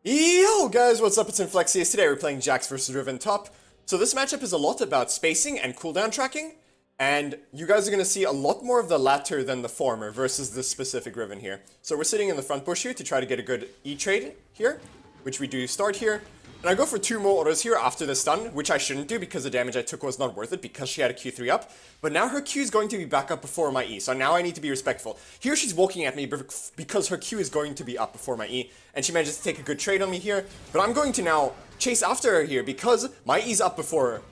Yo guys, what's up? It's Inflexxius. Today we're playing Jax versus Riven top. So this matchup is a lot about spacing and cooldown tracking, and you guys are going to see a lot more of the latter than the former versus this specific Riven here. So we're sitting in the front bush here to try to get a good E-trade here, which we do start here. And I go for 2 more autos here after the stun, which I shouldn't do because the damage I took was not worth it because she had a Q3 up. But now her Q is going to be back up before my E, so now I need to be respectful. Here she's walking at me because her Q is going to be up before my E, and she manages to take a good trade on me here. But I'm going to now chase after her here because my E's up before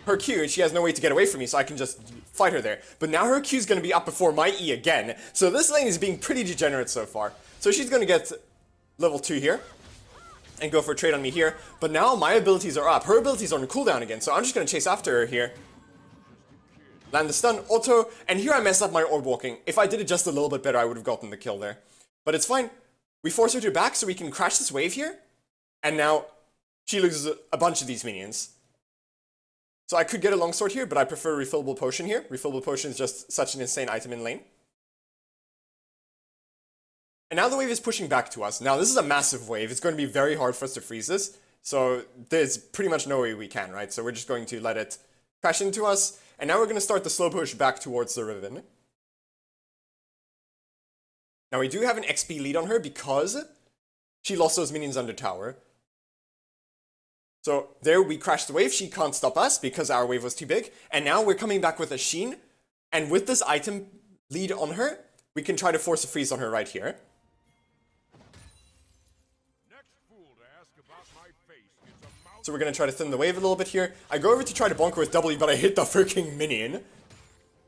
her Q, and she has no way to get away from me, so I can just fight her there. But now her Q is going to be up before my E again, so this lane is being pretty degenerate so far. So she's going to get level 2 here and go for a trade on me here, but now my abilities are up. Her abilities are on cooldown again, so I'm just going to chase after her here. Land the stun, auto, and here I messed up my orb walking. If I did it just a little bit better, I would have gotten the kill there. But it's fine. We force her to back so we can crash this wave here, and now she loses a bunch of these minions. So I could get a longsword here, but I prefer refillable potion here. Refillable potion is just such an insane item in lane. And now the wave is pushing back to us. Now this is a massive wave. It's going to be very hard for us to freeze this. So there's pretty much no way we can, right? So we're just going to let it crash into us. And now we're going to start the slow push back towards the Riven. Now we do have an XP lead on her because she lost those minions under tower. So there we crashed the wave. She can't stop us because our wave was too big. And now we're coming back with a Sheen. And with this item lead on her, we can try to force a freeze on her right here. So we're going to try to thin the wave a little bit here. I go over to try to bonk her with W, but I hit the freaking minion.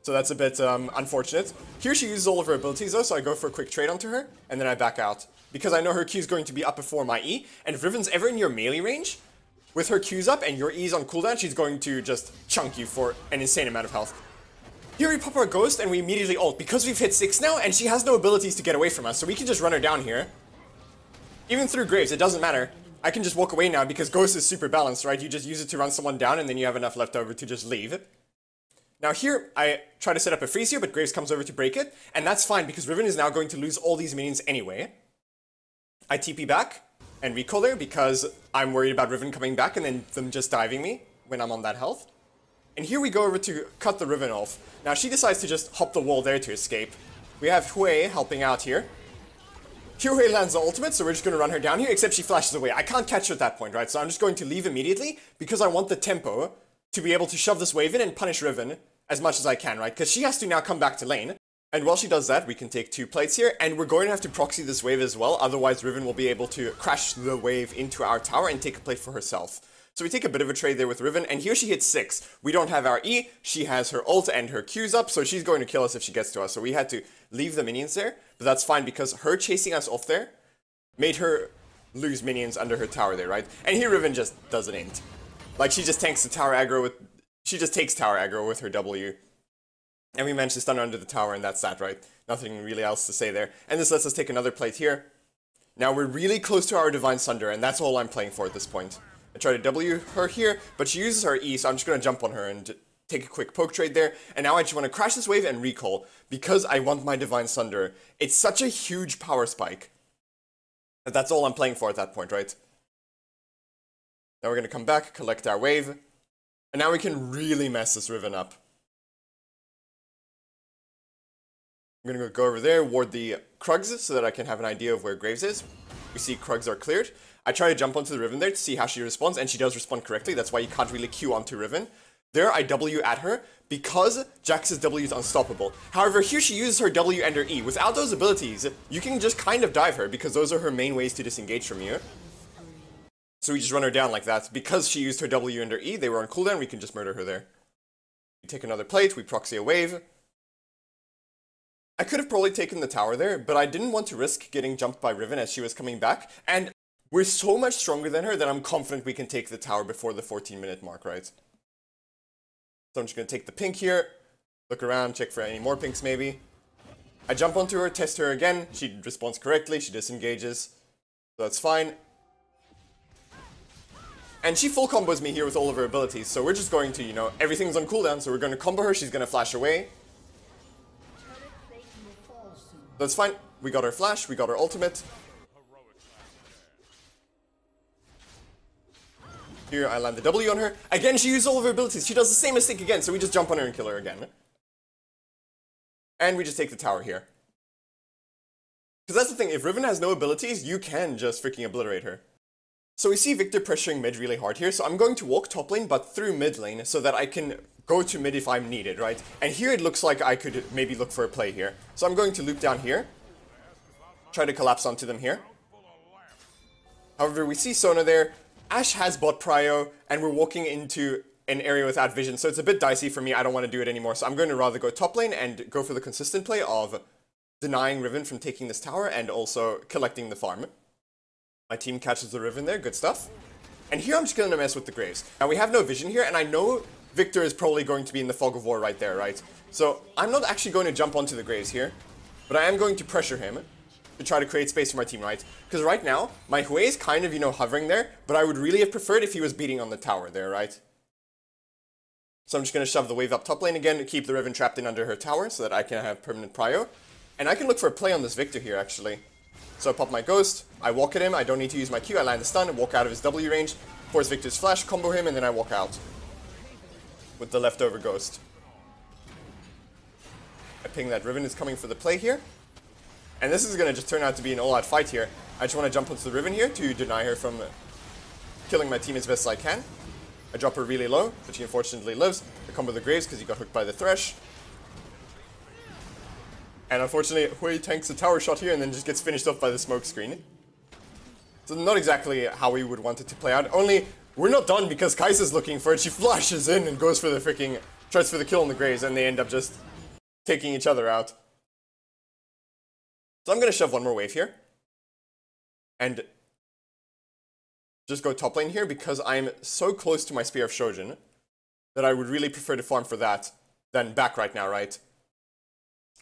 So that's a bit unfortunate. Here she uses all of her abilities though, so I go for a quick trade onto her, and then I back out. Because I know her Q is going to be up before my E, and if Riven's ever in your melee range, with her Q's up and your E's on cooldown, she's going to just chunk you for an insane amount of health. Here we pop our Ghost, and we immediately ult, because we've hit 6 now, and she has no abilities to get away from us, so we can just run her down here. Even through Graves, it doesn't matter. I can just walk away now because Ghost is super balanced, right? You just use it to run someone down and then you have enough left over to just leave. Now here, I try to set up a freeze here, but Graves comes over to break it. And that's fine because Riven is now going to lose all these minions anyway. I TP back and recall there because I'm worried about Riven coming back and then them just diving me when I'm on that health. And here we go over to cut the Riven off. Now she decides to just hop the wall there to escape. We have Hui helping out here. Hui lands the ultimate, so we're just going to run her down here, except she flashes away. I can't catch her at that point, right? So I'm just going to leave immediately, because I want the tempo to be able to shove this wave in and punish Riven as much as I can, right? Because she has to now come back to lane. And while she does that, we can take 2 plates here, and we're going to have to proxy this wave as well, otherwise Riven will be able to crash the wave into our tower and take a plate for herself. So we take a bit of a trade there with Riven, and here she hits 6. We don't have our E, she has her ult and her Q's up, so she's going to kill us if she gets to us. So we had to leave the minions there, but that's fine because her chasing us off there made her lose minions under her tower there, right? And here Riven just does an int. Like, she just tanks the tower aggro with... She just takes tower aggro with her W. And we managed to stun her under the tower, and that's that, right? Nothing really else to say there. And this lets us take another plate here. Now we're really close to our Divine Sunder, and that's all I'm playing for at this point. I try to W her here, but she uses her E, so I'm just going to jump on her and take a quick poke trade there. And now I just want to crash this wave and recall, because I want my Divine Sunder. It's such a huge power spike. But that's all I'm playing for at that point, right? Now we're going to come back, collect our wave, and now we can really mess this Riven up. I'm going to go over there, ward the Krugs so that I can have an idea of where Graves is. We see Krugs are cleared. I try to jump onto the Riven there to see how she responds, and she does respond correctly. That's why you can't really Q onto Riven. There, I W at her because Jax's W is unstoppable. However, here she uses her W and her E. Without those abilities, you can just kind of dive her because those are her main ways to disengage from you. So we just run her down like that. Because she used her W and her E, they were on cooldown, we can just murder her there. We take another plate, we proxy a wave. I could have probably taken the tower there, but I didn't want to risk getting jumped by Riven as she was coming back. And we're so much stronger than her that I'm confident we can take the tower before the 14-minute mark, right? So I'm just going to take the pink here, look around, check for any more pinks maybe. I jump onto her, test her again, she responds correctly, she disengages, so that's fine. And she full combos me here with all of her abilities, so we're just going to, you know, everything's on cooldown, so we're going to combo her, she's going to flash away. That's fine, we got our flash, we got our ultimate. Here, I land the W on her. Again, she used all of her abilities. She does the same mistake again, so we just jump on her and kill her again. And we just take the tower here. Because that's the thing, if Riven has no abilities, you can just freaking obliterate her. So we see Victor pressuring mid really hard here, so I'm going to walk top lane, but through mid lane, so that I can go to mid if I'm needed, right? And here it looks like I could maybe look for a play here. So I'm going to loop down here, try to collapse onto them here. However, we see Sona there, Ashe has bot prio, and we're walking into an area without vision, so it's a bit dicey for me. I don't want to do it anymore, so I'm going to rather go top lane and go for the consistent play of denying Riven from taking this tower and also collecting the farm. My team catches the Riven there, good stuff. And here I'm just going to mess with the Graves. Now we have no vision here, and I know Victor is probably going to be in the fog of war right there, right? So I'm not actually going to jump onto the Graves here, but I am going to pressure him to try to create space for my team, right? Because right now, my Hui is kind of, you know, hovering there, but I would really have preferred if he was beating on the tower there, right? So I'm just going to shove the wave up top lane again to keep the Riven trapped in under her tower so that I can have permanent prio. And I can look for a play on this Victor here, actually. So I pop my Ghost, I walk at him, I don't need to use my Q, I land the stun, walk out of his W range, force Victor's flash, combo him, and then I walk out with the leftover Ghost. I ping that Riven is coming for the play here. And this is going to just turn out to be an all-out fight here. I just want to jump onto the Riven here to deny her from killing my team as best as I can. I drop her really low, but she unfortunately lives. I combo the Graves because he got hooked by the Thresh. And unfortunately, Hui tanks a tower shot here and then just gets finished off by the smoke screen. So not exactly how we would want it to play out. Only, we're not done because Kai'Sa's looking for it. She flashes in and goes for the freaking... tries for the kill on the Graves, and they end up just taking each other out. So I'm going to shove one more wave here. And just go top lane here because I'm so close to my Spear of Shojin that I would really prefer to farm for that than back right now, right?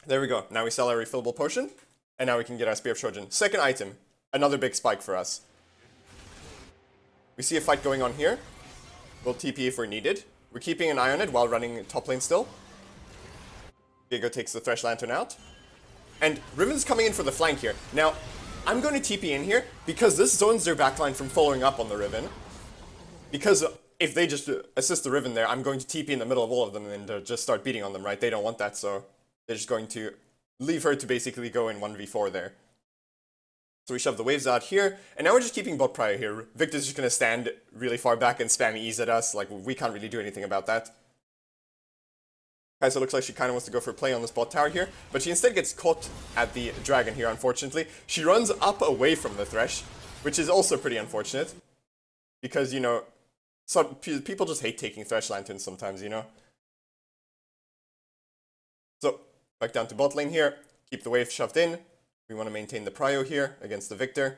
There we go. Now we sell our refillable potion, and now we can get our Spear of Shojin. Second item, another big spike for us. We see a fight going on here. We'll TP if we're needed. We're keeping an eye on it while running top lane still. Diego takes the Thresh Lantern out. And Riven's coming in for the flank here. Now, I'm going to TP in here because this zones their backline from following up on the Riven. Because if they just assist the Riven there, I'm going to TP in the middle of all of them and just start beating on them, right? They don't want that, so they're just going to leave her to basically go in 1v4 there. So we shove the waves out here, and now we're just keeping bot prio here. Victor's just going to stand really far back and spam E's at us, like we can't really do anything about that. Kai'Sa looks like she kind of wants to go for a play on this bot tower here, but she instead gets caught at the dragon here, unfortunately. She runs up away from the Thresh, which is also pretty unfortunate. Because, you know, some people just hate taking Thresh Lanterns sometimes, you know. So, back down to bot lane here, keep the wave shoved in. We want to maintain the prio here against the Victor.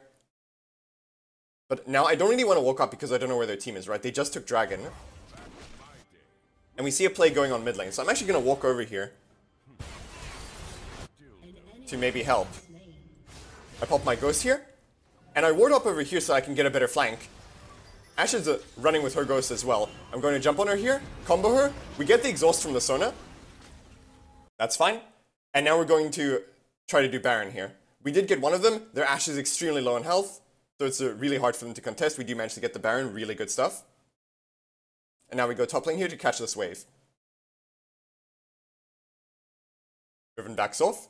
But now I don't really want to walk up because I don't know where their team is, right? They just took dragon. And we see a play going on mid lane, so I'm actually going to walk over here to maybe help. I pop my Ghost here, and I ward up over here so I can get a better flank. Ashe is running with her Ghost as well. I'm going to jump on her here, combo her. We get the exhaust from the Sona. That's fine. And now we're going to try to do Baron here. We did get one of them. Their Ashe is extremely low in health, so it's really hard for them to contest. We do manage to get the Baron, really good stuff. And now we go top lane here to catch this wave. Riven backs off.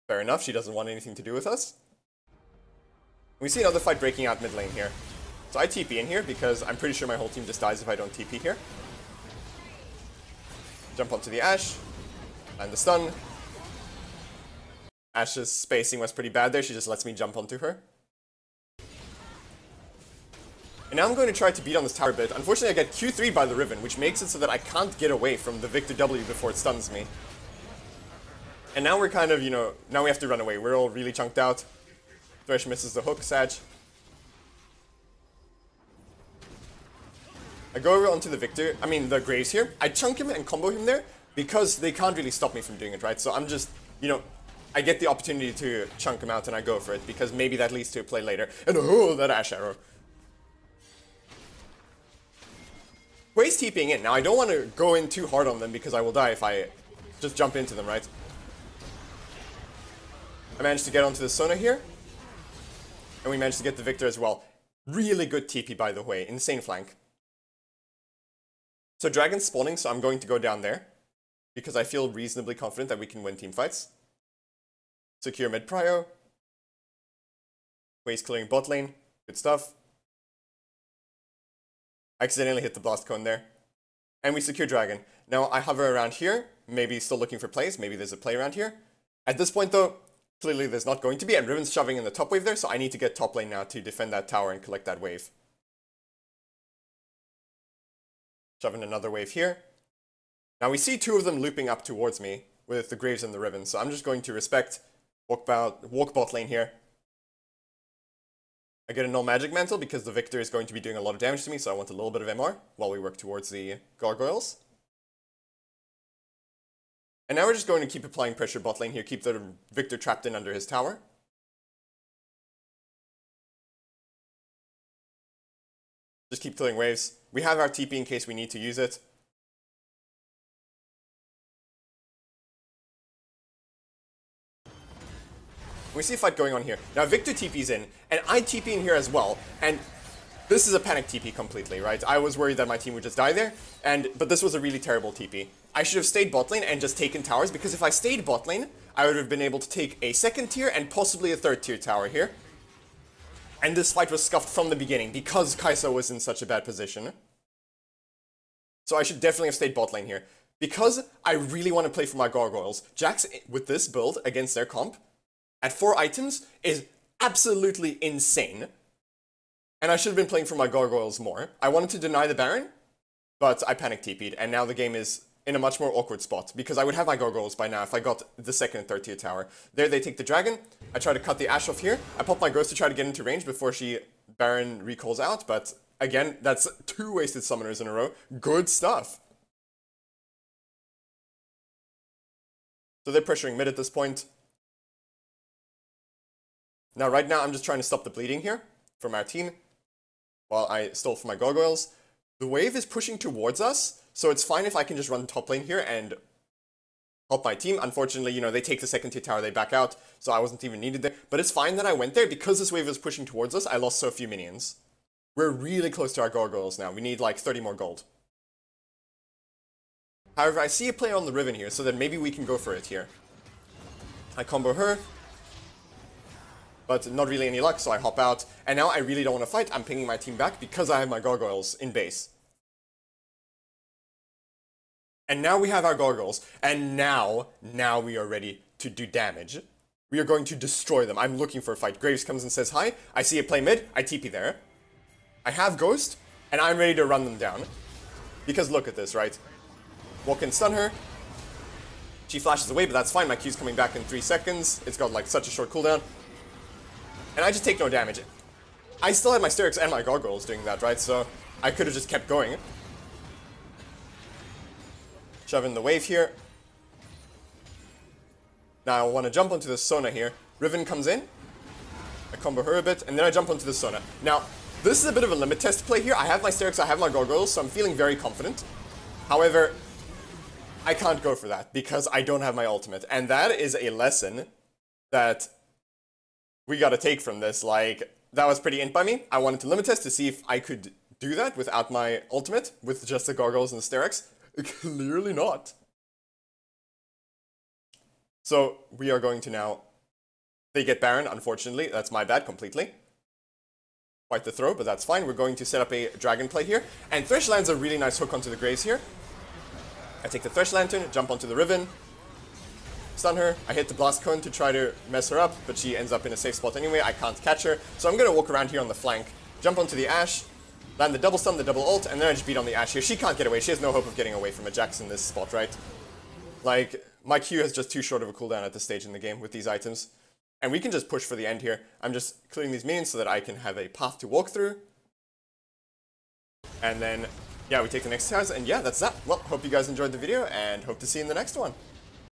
Fair enough, she doesn't want anything to do with us. We see another fight breaking out mid lane here. So I TP in here because I'm pretty sure my whole team just dies if I don't TP here. Jump onto the Ashe. Land the stun. Ashe's spacing was pretty bad there, she just lets me jump onto her. And now I'm going to try to beat on this tower a bit. Unfortunately, I get Q3 by the Riven, which makes it so that I can't get away from the Victor W before it stuns me. And now we're kind of, you know, now we have to run away. We're all really chunked out. Thresh misses the hook, Sag. I go over onto the the Graves here. I chunk him and combo him there because they can't really stop me from doing it, right? So I'm just, you know, I get the opportunity to chunk him out and I go for it because maybe that leads to a play later. And oh, that Ashe arrow. Hui's TPing in. Now, I don't want to go in too hard on them because I will die if I just jump into them, right? I managed to get onto the Sona here. And we managed to get the Victor as well. Really good TP, by the way. Insane flank. So Dragon's spawning, so I'm going to go down there. Because I feel reasonably confident that we can win team fights. Secure mid prio. Waste clearing bot lane. Good stuff. Accidentally hit the blast cone there. And we secure Dragon. Now I hover around here. Maybe still looking for plays. Maybe there's a play around here. At this point though, clearly there's not going to be. And Riven's shoving in the top wave there. So I need to get top lane now to defend that tower and collect that wave. Shoving another wave here. Now we see two of them looping up towards me with the Graves and the Riven. So I'm just going to respect, walk bot lane here. I get a null magic mantle because the Victor is going to be doing a lot of damage to me, so I want a little bit of MR while we work towards the gargoyles. And now we're just going to keep applying pressure bot lane here, keep the Victor trapped in under his tower. Just keep killing waves. We have our TP in case we need to use it. We see a fight going on here. Now Victor TP's in, and I TP in here as well, and this is a panic TP completely, right? I was worried that my team would just die there, but this was a really terrible TP. I should have stayed bot lane and just taken towers, because if I stayed bot lane, I would have been able to take a second tier and possibly a third tier tower here. And this fight was scuffed from the beginning, because Kai'Sa was in such a bad position. So I should definitely have stayed bot lane here. Because I really want to play for my gargoyles, Jax, with this build against their comp, at 4 items is absolutely insane. And I should have been playing for my gargoyles more. I wanted to deny the Baron, but I panic TP'd, and now the game is in a much more awkward spot, because I would have my gargoyles by now if I got the second and third tier tower. There they take the dragon, I try to cut the Ashe off here, I pop my ghost to try to get into range before Baron recalls out, but again, that's 2 wasted summoners in a row. Good stuff. So they're pressuring mid at this point. Now, right now, I'm just trying to stop the bleeding here from our team while I stole for my gargoyles. The wave is pushing towards us, so it's fine if I can just run top lane here and help my team. Unfortunately, you know, they take the second tier tower, they back out, so I wasn't even needed there. But it's fine that I went there because this wave is pushing towards us. I lost so few minions. We're really close to our gargoyles now. We need like 30 more gold. However, I see a play on the Riven here, so then maybe we can go for it here. I combo her. But not really any luck, so I hop out. And now I really don't want to fight. I'm pinging my team back because I have my gargoyles in base. And now we have our gargoyles. And now we are ready to do damage. We are going to destroy them. I'm looking for a fight. Graves comes and says hi. I see a play mid. I TP there. I have Ghost, and I'm ready to run them down. Because look at this, right? Walk in, stun her. She flashes away, but that's fine. My Q's coming back in 3 seconds. It's got like such a short cooldown. And I just take no damage. I still had my Styrax and my gargoyles doing that, right? So I could have just kept going. Shove in the wave here. Now I want to jump onto the Sona here. Riven comes in. I combo her a bit, and then I jump onto the Sona. Now, this is a bit of a limit test play here. I have my Styrax, I have my gargoyles, so I'm feeling very confident. However, I can't go for that because I don't have my ultimate. And that is a lesson that we gotta take from this. Like, that was pretty int by me. I wanted to limit test to see if I could do that without my ultimate, with just the gargoyles and the Styrax. Clearly not. So, we are going to now... They get Baron, unfortunately. That's my bad, completely. Quite the throw, but that's fine. We're going to set up a dragon play here. And Thresh lands a really nice hook onto the Graves here. I take the Thresh Lantern, jump onto the Riven. Stun her. I hit the Blast Cone to try to mess her up, but she ends up in a safe spot anyway. I can't catch her. So I'm going to walk around here on the flank, jump onto the Ashe, land the double stun, the double ult, and then I just beat on the Ashe here. She can't get away. She has no hope of getting away from a Jax in this spot, right? Like, my Q is just too short of a cooldown at this stage in the game with these items. And we can just push for the end here. I'm just clearing these minions so that I can have a path to walk through. And then, yeah, we take the next house, and yeah, that's that. Well, hope you guys enjoyed the video, and hope to see you in the next one.